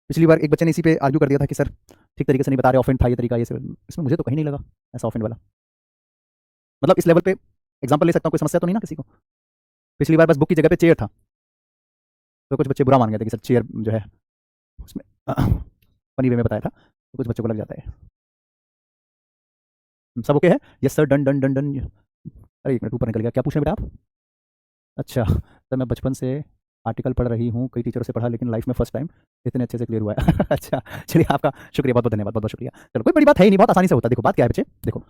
पिछली बार एक बच्चे ने इसी पे आर्ग्यू कर दिया था कि सर ठीक तरीके से नहीं बता रहे, ऑफेंड था ये तरीका, ये सर इसमें मुझे तो कहीं नहीं लगा ऐसा ऑफेंड वाला। मतलब इस लेवल पे एग्जांपल ले सकता हूं, कोई समस्या तो नहीं ना किसी को? पिछली बार बस बुक की जगह पे चेयर था, तो कुछ बच्चे बुरा मान गए थे कि सर चेयर जो है उसमें फनी वे में बताया था, तो कुछ बच्चों को लग जाता है। सब ओके है? Yes sir, done done done done. अरे एक मिनट, ऊपर निकल गया, क्या पूछ रहे हैं बेटा आप? अच्छा सर, मैं बचपन से आर्टिकल पढ़ रही हूँ, कई टीचरों से पढ़ा, लेकिन लाइफ में फर्स्ट टाइम इतने अच्छे से क्लियर हुआ है। अच्छा चलिए, आपका शुक्रिया, बहुत बहुत धन्यवाद, बहुत बहुत शुक्रिया। चलो कोई बड़ी बात है ही नहीं, बहुत आसानी से होता है। देखो बात क्या है बच्चे, देखो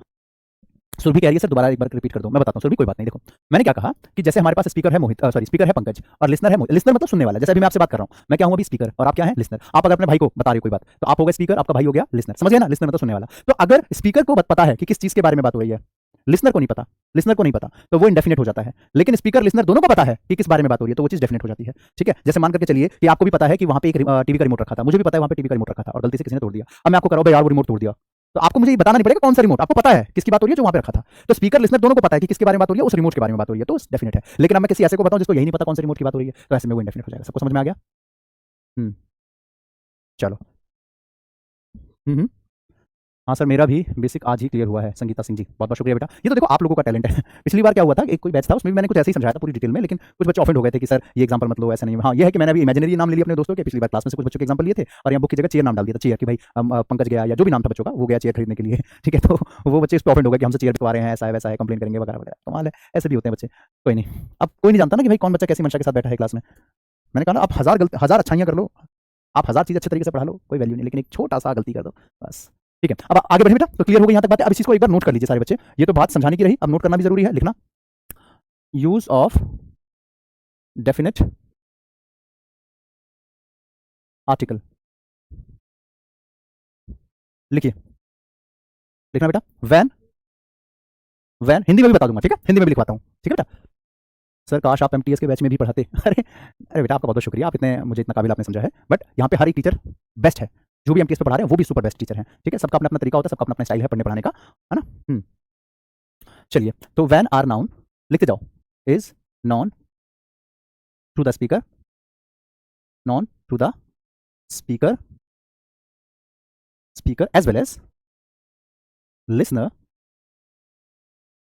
सुरभि कह रही है सर दोबारा एक बार रिपीट कर दो। मैं बताता हूँ सुरभि, कोई बात नहीं। देखो मैंने क्या कहा कि जैसे हमारे पास स्पीकर है मोहित, सॉरी स्पीकर है पंकज, और लिसनर है मोहित। लिसनर मतलब सुनने वाला, जैसे अभी मैं आपसे बात कर रहा हूँ, मैं क्या हूँ अभी? स्पीकर, और आप क्या है? लिसनर। आप अगर अपने भाई को बता रहे हो कोई बात, तो आप हो गए स्पीकर, आपका भाई हो गया लिसनर। समझ गए ना? लिसनर मतलब सुनने वाला। तो अगर स्पीकर को पता है कि किस चीज के बारे में बात हो रही है, लिसनर को नहीं पता, लिसनर को नहीं पता, तो वो इंडेफिनेट हो जाता है। लेकिन स्पीकर लिसनर दोनों को पता है कि किस बारे में बात हो रही है, तो वो चीज डेफिनेट हो जाती है। ठीक है, जैसे मान करके चलिए कि आपको भी पता है कि वहां पे एक टीवी का रिमोट रखा था, मुझे भी पता है वहां पे टीवी का रिमोट रखा था, और गलती से किसी ने तोड़ दिया। अब मैं आपको करो भाई यार वो रिमोट तोड़ दिया, तो आपको मुझे बताना नहीं पड़ेगा कौन सा रिमोट, आपको पता है किसकी बात हो रही है जो वहां पे रखा था। तो स्पीकर लिसनर दोनों को पता है कि किसके बारे में बात हो रही है, उस रिमोट के बारे में बात हो रही है, तो डेफिनेट है। लेकिन अब मैं किसी ऐसे को बताऊं जिसको यही नहीं पता कौन सा रिमोट की बात हो रही है, तो ऐसे में वो इंडेफिनेट हो जाएगा। सबको समझ में आ गया? चलो। हम्म। हाँ सर, मेरा भी बेसिक आज ही क्लियर हुआ है, संगीता सिंह जी, बहुत बहुत शुक्रिया बेटा। ये तो देखो आप लोगों का टैलेंट है। पिछली बार क्या हुआ था, एक कोई बैच था, उसमें भी मैंने कुछ ऐसे ही समझाया था पूरी डिटेल में, लेकिन कुछ बच्चे ऑफेंड हो गए थे कि सर ये एग्जांपल मत लो, ऐसा नहीं। हाँ ये है कि मैंने अभी इमेजिनरी नाम ले लिया अपने दोस्तों के, पिछली बार क्लास में से कुछ बच्चों के एग्जांपल लिए थे, और यहाँ बुक की जगह चेयर नाम डाल दिया था, चेयर की भाई पंकज गया या जो भी नाम था बच्चों का, वो गया चेयर खरीदने के लिए। ठीक है, तो वो बच्चे इस पर ऑफेंड हो गए कि हमसे चेयर बिकवा रहे हैं, ऐसा है वैसा है, कंप्लेन करेंगे वगैरह वगैरह। कमाल है, ऐसे भी होते हैं बच्चे। कोई नहीं, अब कोई नहीं जानता ना कि भाई कौन बच्चा कैसी मंशा के साथ बैठा है क्लास में। मैंने कहा ना, आप हजार अच्छाइयाँ कर लो, आप हजार चीज़ अच्छे तरीके से पढ़ा लो, कोई वैल्यू नहीं, लेकिन एक छोटा सा गलती कर दो बस। ठीक है, अब आगे बढ़े बेटा, तो क्लियर हो गई यहाँ तक बात है। अब इस चीज को एक बार नोट कर लीजिए सारे बच्चे, ये तो बात समझाने की रही, अब नोट करना भी जरूरी है, लिखना। यूज ऑफ डेफिनेट आर्टिकल, लिखिए, लिखना बेटा। वैन, वैन हिंदी में भी बता दूंगा, ठीक है, हिंदी में भी लिखवाता हूँ, ठीक है बेटा। सर काश आप एमटीएस के बैच में भी पढ़ाते। अरे अरे बेटा, आपका बहुत बहुत शुक्रिया, आप इतने मुझे इतना काबिल आपने समझा है। बट यहाँ पे हर एक टीचर बेस्ट है, जो भी एमटीएस पे पढ़ा रहे हैं वो भी सुपर बेस्ट टीचर है। ठीक है, सबका अपना अपना तरीका होता है, सबका अपना अपना स्टाइल है पढ़ने पढ़ाने का, है ना। चलिए, तो वैन आर नाउन लिखते जाओ, is known to the speaker, known to the speaker, speaker as well as listener,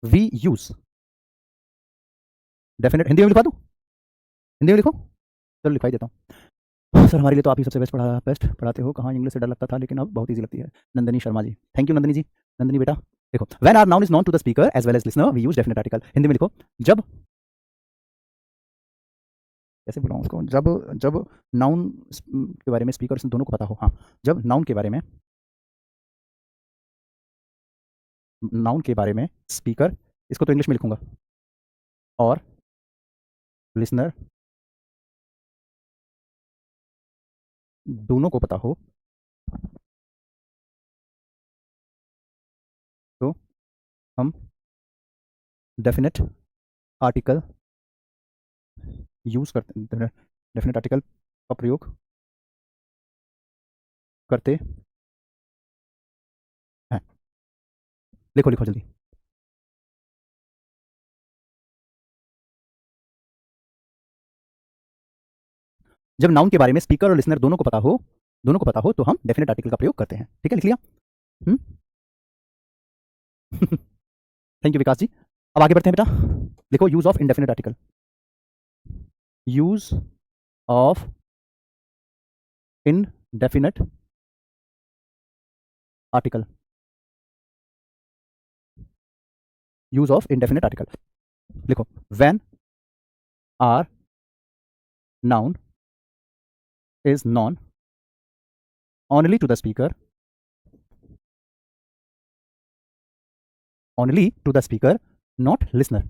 we use definite. Hindi में लिखवा दूं? हिंदी में लिखो, चलो लिखवाई देता हूं। सर हमारे लिए तो आप ही सबसे बेस्ट पढ़ाते हो, कहाँ इंग्लिश से डर लगता था लेकिन अब बहुत ईजी लगती है। Nandni Sharma ji, thank you Nandni ji. नंदनी बेटा देखो, when our noun is known to the speaker as well as listener we use definite article. Hindi में लिखो, जब, कैसे बुलाऊं उसको, जब जब नाउन के बारे में स्पीकर और दोनों को पता हो, हाँ, जब नाउन के बारे में, नाउन के बारे में स्पीकर, इसको तो इंग्लिश में लिखूंगा, और लिसनर दोनों को पता हो, तो हम डेफिनेट आर्टिकल यूज करते, डेफिनेट आर्टिकल का प्रयोग करते हैं। लिखो लिखो जल्दी। जब नाउन के बारे में स्पीकर और लिसनर दोनों को पता हो तो हम डेफिनेट आर्टिकल का प्रयोग करते हैं। ठीक है, लिख लिया। Thank you Vikas ji. अब आगे बढ़ते हैं बेटा, लिखो use of indefinite article. Use of indefinite article. Use of indefinite article लिखो, when our noun is known only to the speaker, only to the speaker not listener,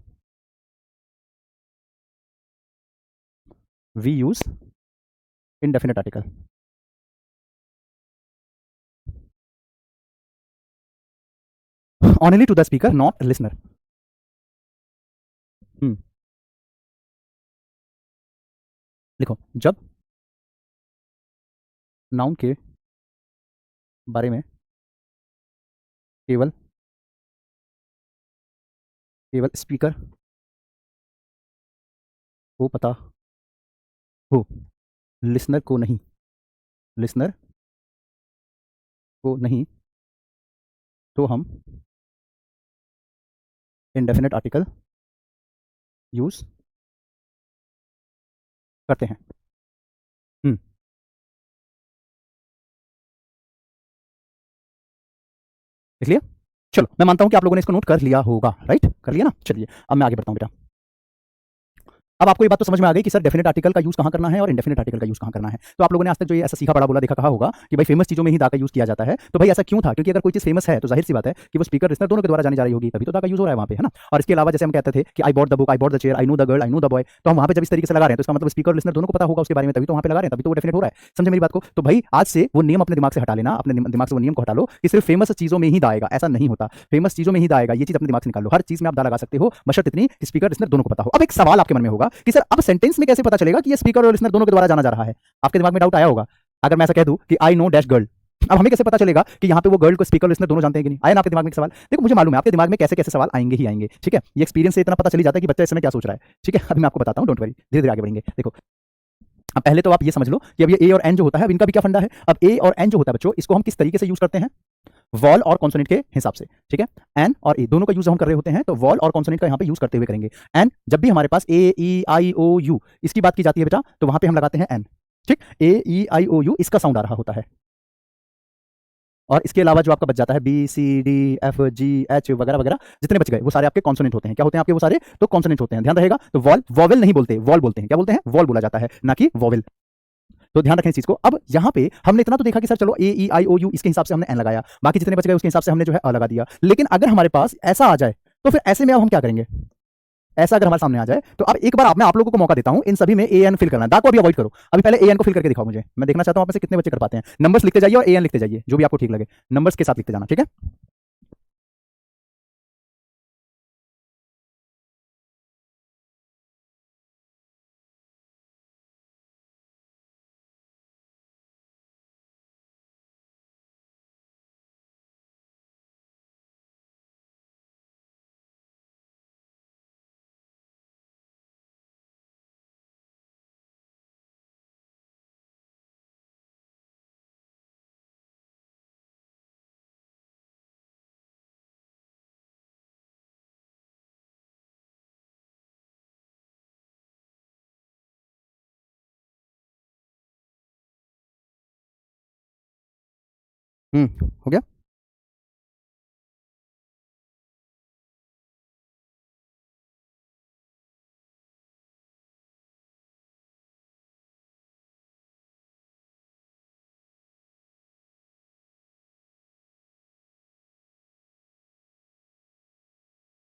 we use indefinite article. Only to the speaker, not listener. लिखो, जब noun के बारे में केवल केवल speaker को पता हो, लिसनर को नहीं, लिसनर को नहीं, तो हम इंडेफिनेट आर्टिकल यूज करते हैं। इसलिए चलो, मैं मानता हूं कि आप लोगों ने इसको नोट कर लिया होगा, राइट, कर लिया ना। चलिए अब मैं आगे बढ़ता हूं बेटा। अब आपको ये बात तो समझ में आ गई कि सर डेफिनेट आर्टिकल का यूज कहाँ करना है और इंडेफिनेट आर्टिकल का यूज कहाँ करना है। तो आप लोगों ने आज तक जो ये ऐसा सीखा पढ़ा बोला देखा कहा होगा कि भाई फेमस चीजों में ही दा का यूज किया जाता है। तो भाई ऐसा क्यों था? क्योंकि अगर कोई चीज फेमस है तो जाहिर सी बात है कि वो स्पीकर लिसनर दोनों के द्वारा जानी जा रही होगी, तभी तो दा का यूज हो रहा है वहाँ पे, है ना। और इसके अलावा जैसे हम कहते थे कि I bought the book, I bought the chair, I know the girl, I know the boy, तो हम वहाँ पे जब इस तरीके से लगा रहे हैं तो इसका मतलब स्पीकर लिसनर दोनों को पता होगा उसके बारे में, तभी तो वहाँ पे लगा रहे हैं, तभी तो वो डेफिनेट हो रहा है। समझे मेरी बात को? तो भाई आज से वो नियम अपने दिमाग से हटा लेना, अपने दिमाग से वो नियम को हटा लो कि सिर्फ फेमस चीजों में ही दा आएगा। ऐसा नहीं होता, फेमस चीजों में ही दा आएगा, ये चीज अपने दिमाग से निकाल लो। हर चीज में आप दा लगा सकते हो, बशर्ते इतनी कि स्पीकर लिसनर दोनों को पता हो। अब एक सवाल आपके मन में होगा कि सर अब सेंटेंस में कैसे पता चलेगा कि ये स्पीकर और लिसनर दोनों के द्वारा जाना जा रहा है? आपके दिमाग में डाउट आया होगा। अगर मैं ऐसा कह दूं कि आई नो डैश गर्ल, अब हमें कैसे पता चलेगा कि यहाँ पे वो गर्ल को स्पीकर लिसनर दोनों जानते हैं कि नहीं? आया ना आपके दिमाग में एक सवाल? देखो मुझे मालूम है आपके दिमाग में कैसे कैसे सवाल आएंगे ही आएंगे, ठीक है। ये एक्सपीरियंस से इतना पता चली जाता है कि बच्चा इस समय क्या सोच रहा है, ठीक है। अभी मैं आपको बताता हूँ, डोंट वरी, धीरे धीरे आगे बढ़ेंगे। देखो, अब पहले तो आप ये समझ लो कि अब ये ए और एन जो होता है, अब इनका भी क्या फंडा है। अब ए और एन जो होता है बच्चों, इसको हम किस तरीके से यूज करते हैं? वॉल और कॉन्सोनेंट के हिसाब से, ठीक है। एन और ए दोनों का यूज हम कर रहे होते हैं, तो वॉल और कॉन्सोनेंट का यहाँ पे यूज करते हुए करेंगे। एन जब भी हमारे पास ए ई आई ओ यू इसकी बात की जाती है बेटा, तो वहां पे हम लगाते हैं एन, ठीक। ए ई आई ओ यू इसका साउंड आ रहा होता है, और इसके अलावा जो आपका बच जाता है B C D F G H वगैरह वगैरह जितने बच गए वो सारे आपके कॉन्सोनेंट होते हैं। क्या होते हैं आपके वो सारे? तो कॉन्सोनेंट होते हैं, ध्यान रहेगा। तो वॉल, वॉवेल नहीं बोलते, वॉल बोलते हैं। क्या बोलते हैं? वॉल बोला जाता है, ना कि वॉवेल। तो ध्यान रखें इस चीज को। अब यहाँ पे हमने इतना तो देखा कि सर चलो ए ई आई ओ यू इसके हिसाब से हमने एन लगाया, बाकी जितने बच गए उसके हिसाब से हमने जो है अ लगा दिया। लेकिन अगर हमारे पास ऐसा आ जाए तो फिर ऐसे में अब हम क्या करेंगे? ऐसा अगर हमारे सामने आ जाए तो अब एक बार मैं आप लोगों को मौका देता हूं इन सभी में ए एन फिल करना। दा को अभी अवॉइड करो, अभी पहले ए एन को फिल करके दिखाओ मुझे, मैं देखना चाहता हूं आप में से कितने बच्चे कर पाते हैं। नंबर्स लिखते जाइए और ए एन लिखते जाइए, जो भी आपको ठीक लगे नंबर्स के साथ लिखते जाना, ठीक है। हो गया।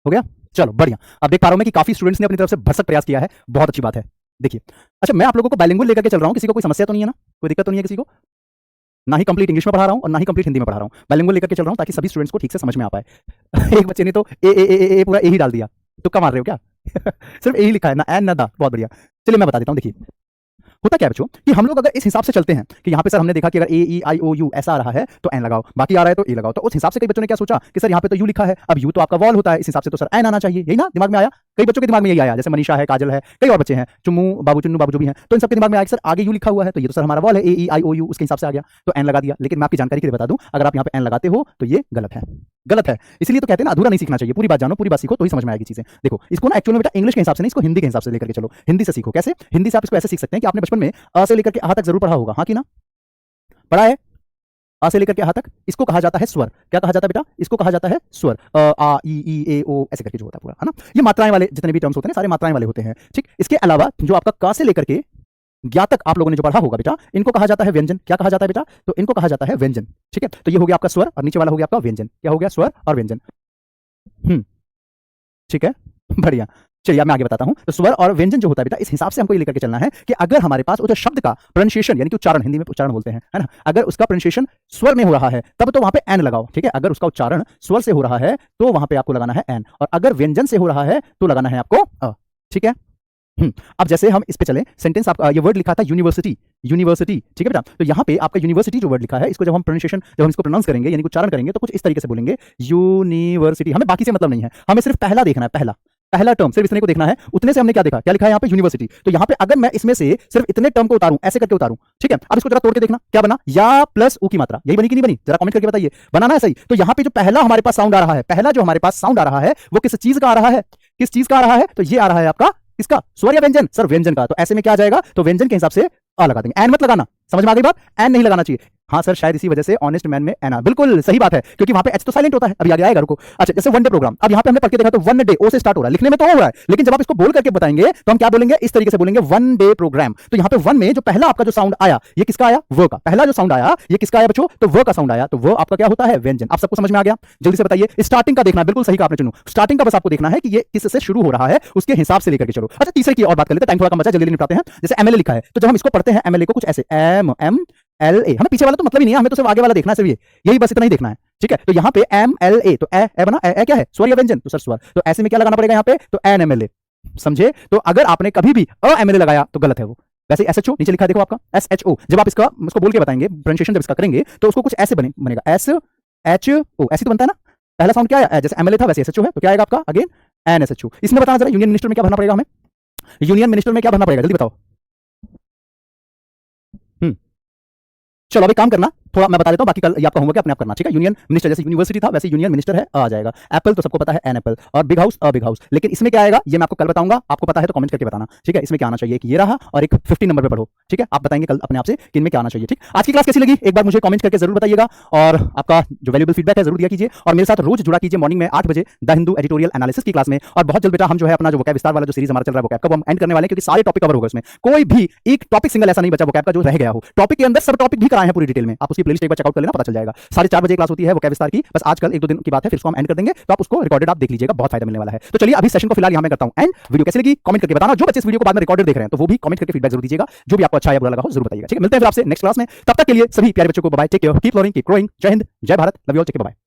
हो गया। चलो बढ़िया। अब देख पा रहा हूं मैं कि काफी स्टूडेंट्स ने अपनी तरफ से भरसक प्रयास किया है, बहुत अच्छी बात है। देखिए, अच्छा मैं आप लोगों को बाइलिंगुअल लेकर के चल रहा हूं, किसी को कोई समस्या तो नहीं है ना, कोई दिक्कत तो नहीं है किसी को? ना ही कंप्लीट इंग्लिश में पढ़ा रहा हूं और ना ही कंप्लीट हिंदी में पढ़ा रहा हूं, बाइलिंगुअल लेकर के चल रहा हूं ताकि सभी स्टूडेंट्स को ठीक से समझ में आ पाए। एक बच्चे ने तो ए पूरा ए ही डाल दिया, तुक्का मार रहे हो क्या? सिर्फ ए ही लिखा है, ना एन ना दा। बहुत बढ़िया। चलिए मैं बता देता हूं। देखिए, होता क्या है बच्चों कि हम लोग अगर इस हिसाब से चलते हैं कि यहाँ पे सर हमने देखा कि अगर ए ई आई ओ यू ऐसा आ रहा है तो एन लगाओ, बाकी आ रहा है तो ए लगाओ, तो उस हिसाब से कई बच्चों ने क्या सोचा कि सर यहाँ पे तो यू लिखा है, अब यू तो आपका वॉल होता है, इस हिसाब से तो सर एन आना चाहिए, यही ना दिमाग में आया? कई बच्चों के दिमाग में यही आया, जैसे मनीषा है, काजल है, कई और बच्चे हैं, चुम्मू बाबू, चुन्नू बाबू जो भी हैं, तो इन सबके दिमाग में आया कि सर आगे यू लिखा हुआ है तो ये तो सर हमारा वॉल है, ए ई आई ओ यू, उसके हिसाब से आ गया तो एन लगा दिया। लेकिन मैं आपकी जानकारी के लिए बता दूं, अगर आप यहाँ पे एन लगाते हो तो ये गलत है, गलत है। इसलिए तो कहते हैं ना अधूरा नहीं सीखना चाहिए, पूरी बात जानो, पूरी बात सीखो तो ही समझ में आएगी चीजें। देखो, इसको ना एक्चुअली में बेटा इंग्लिश के हिसाब से नहीं, इसको हिंदी के हिसाब से लेकर के चलो, हिंदी से सीखो। कैसे? हिंदी से आप इसको ऐसे सीख सकते हैं कि आपने बचपन में अ से लेकर के आ तक जरूर पढ़ा होगा, हाँ कि ना? पढ़ा है? आ से लेकर के आ तक, इसको कहा जाता है स्वर। क्या कहा जाता है बेटा? इसको कहा जाता है स्वर। आ ई ए ओ ऐसे करके जो होता है पूरा, है ना? ये मात्राएं वाले जितने भी टर्म्स होते हैं सारे मात्राएं वाले होते हैं, ठीक। इसके अलावा जो आपका का से लेकर के ज्ञा तक आप लोगों ने जो पढ़ा होगा बेटा, इनको कहा जाता है व्यंजन। क्या कहा जाता है बेटा? तो इनको कहा जाता है व्यंजन, ठीक है। तो ये हो गया आपका स्वर और नीचे वाला हो गया आपका व्यंजन। क्या हो गया? स्वर और व्यंजन। ठीक है, बढ़िया। चलिए अब मैं आगे बताता हूं। तो स्वर और व्यंजन जो होता है बेटा, इस हिसाब से हमको ये लेकर के चलना है कि अगर हमारे पास उस शब्द का प्रोनाउंसिएशन यानी कि उच्चारण, हिंदी में उच्चारण बोलते हैं, है ना, अगर उसका प्रोनाउंसिएशन स्वर में हो रहा है तब तो वहां पे एन लगाओ, ठीक है। अगर उसका उच्चारण स्वर से हो रहा है तो वहां पे आपको लगाना है एन, और अगर व्यंजन से हो रहा है तो लगाना है आपको अ, ठीक है। अब जैसे हम इस पे चले, सेंटेंस आपका ये वर्ड लिखा था यूनिवर्सिटी, यूनिवर्सिटी, ठीक है बेटा। तो यहाँ पे आपका यूनिवर्सिटी जो वर्ड लिखा है, इसको जब हम प्रोनाउंसिएशन, जब हम इसको प्रोनाउंस करेंगे यानी उच्चारण करेंगे तो कुछ इस तरीके से बोलेंगे, यूनिवर्सिटी। हमें बाकी से मतलब नहीं है, हमें सिर्फ पहला देखना है, पहला पहला टर्म सिर्फ इतने को देखना है। उतने से हमने क्या देखा, क्या लिखा है यहाँ पे? यूनिवर्सिटी। तो यहाँ पे अगर मैं इसमें से सिर्फ इतने टर्म को उतारूं, ऐसे करके उतारूं, ठीक है। अब इसको जरा तोड़ के देखना, क्या बना? या प्लस ऊ की मात्रा, यही बनी कि नहीं बनी? जरा कमेंट करके बताइए, बनाना है सही। तो यहाँ पे जो पहला हमारे पास साउंड आ रहा है, पहला जो हमारे पास साउंड आ रहा है वो किस चीज का आ रहा है? किस चीज का आ रहा है? तो ये आ रहा है आपका किसका? स्वर या व्यंजन? सर व्यंजन का। तो ऐसे में क्या आ जाएगा? तो व्यंजन के हिसाब से आ लगा देंगे, एन मत लगाना। समझ में आ गई बात? एन नहीं लगाना चाहिए। हाँ सर, शायद इसी वजह से ऑनेस्ट मैन में एन आ, बिल्कुल सही बात है, क्योंकि वहां पे एच तो साइलेंट होता है। अभी आगे आएगा, रुको। अच्छा, जैसे वन डे प्रोग्राम, अब यहाँ पे हमने पढ़ के देखा तो वन डे ओ से स्टार्ट हो रहा है, लिखने में तो हो रहा है, लेकिन जब आप इसको बोल करके बताएंगे तो हम क्या बोलेंगे? इस तरीके से बोलेंगे, वन डे प्रोग्राम। तो यहाँ पे वन में जो पहला आपका जो साउंड आया, ये किसका आया? व का। पहला जो साउंड आया ये किसका आया बच्चों? तो व का साउंड आया। तो वो आपका क्या होता है? व्यंजन। आप सबको समझ में आ गया? जल्दी से बताइए। स्टार्टिंग का देखना, बिल्कुल सही कहा आपने चुनू। स्टार्टिंग का बस आपको देखना है कि ये किससे शुरू हो रहा है, उसके हिसाब से लेकर के चलो। अच्छा, तीसरे की और बात कर लेते हैं, टाइम थोड़ा कम बचा, जल्दी निपटाते हैं। जैसे एमएलए लिखा है, तो जब हम इसको पढ़ते हैं एमएलए को कुछ ऐसे, एम एम एल ए, हमें पीछे वाला तो मतलब ही नहीं है, हमें तो सिर्फ आगे वाला देखना है, सिर्फ यही बस इतना ही देखना है, ठीक है। तो यहाँ पे एम एल ए, तो ए बना, ए क्या है? स्वर या व्यंजन? तो सर स्वर। तो ऐसे में क्या लगाना पड़ेगा यहाँ पे? तो एन एम एल ए, समझे? तो अगर आपने कभी भी अ एम एल ए लगाया तो गलत है वो। वैसे एस एच ओ नीचे लिखा है, देखो आपका एस एच ओ। जब आप इसको बोल के बताएंगे, प्रोनाउंसिएशन जब इसका करेंगे तो उसको कुछ ऐसे बनेगा, एस एच ओ, ऐसे तो बनता है ना। पहला साउंड क्या है? जैसे एम एल ए था वैसे एस एच ओ है, तो क्या आएगा आपका? Again N S H O. इसमें बताना जरा, यूनियन मिनिस्टर में क्या भरना पड़ेगा हमें? यूनियन मिनिस्टर में क्या भरना पड़ेगा, जल्दी बताओ। चलो अभी काम करना, थोड़ा मैं बता देता हूं, बाकी कल ये आपका होमवर्क है, अपने आप करना, ठीक है। यूनियन मिनिस्टर, जैसे यूनिवर्सिटी था वैसे यूनियन मिनिस्टर है, आ जाएगा। एप्पल तो सबको पता है, एन एप्पल। और big house, a big house. लेकिन इसमें क्या आएगा ये मैं आपको कल बताऊंगा, आपको पता है तो कमेंट करके बताना, ठीक है। इसमें क्या आना चाहिए कि ये रहा, और एक 15 नंबर पे पढ़ो, ठीक है। आप बताएंगे कल अपने आप से कि इनमें क्या आना चाहिए, ठीक। आज की क्लास कैसी लगी एक बार मुझे कमेंट करके जरूर बताइएगा, और आपका जो वैल्यूएबल फीडबैक है जरूर दिया कीजिए, और मेरे साथ रोज जुड़ा कीजिए मॉर्निंग में 8 बजे द हिंदू एडिटोरियल एनालिसिस की क्लास में। और बहुत जल्द बेटा हम जो है अपना जो वोकैब विस्तार वाला जो सीरीज हमारा चल रहा है वोकैब का, वो हम एंड करने वाले हैं, क्योंकि सारे टॉपिक कवर हो गए उसमें, कोई भी एक टॉपिक सिंगल ऐसा नहीं बचा वोकैब का जो रह गया हो। टॉपिक के अंदर सब टॉपिक भी कराए हैं पूरी डिटेल में, आप उसकी प्लेलिस्ट एक बार चेकआउट कर लेना, पता चल जाएगा। 4:30 बजे क्लास होती है वोकैब विस्तार की, बस आजकल 1-2 दिन की बात है, फिर उसको हम एंड कर देंगे, तो आप उसको रिकॉर्डेड आप देख लीजिएगा, बहुत फायदा मिलने वाला है। तो चलिए अभी सेशन को फिलहाल यहां मैं करता हूं एंड। वीडियो कैसी लगी कमेंट करके बताना, जो बच्चे इस वीडियो को बाद में रिकॉर्डेड देख रहे हैं तो वो भी कमेंट करके फीडबैक जरूर दीजिएगा, जो भी आपको अच्छा या बुरा लगा हो जरूर बताइएगा, ठीक है। मिलते हैं फिर आपसे नेक्स्ट क्लास में, तब तक के लिए सभी प्यारे बच्चों को bye, take care, keep learning, keep growing. जय हिंद, जय Bharat, love you all, take care, bye.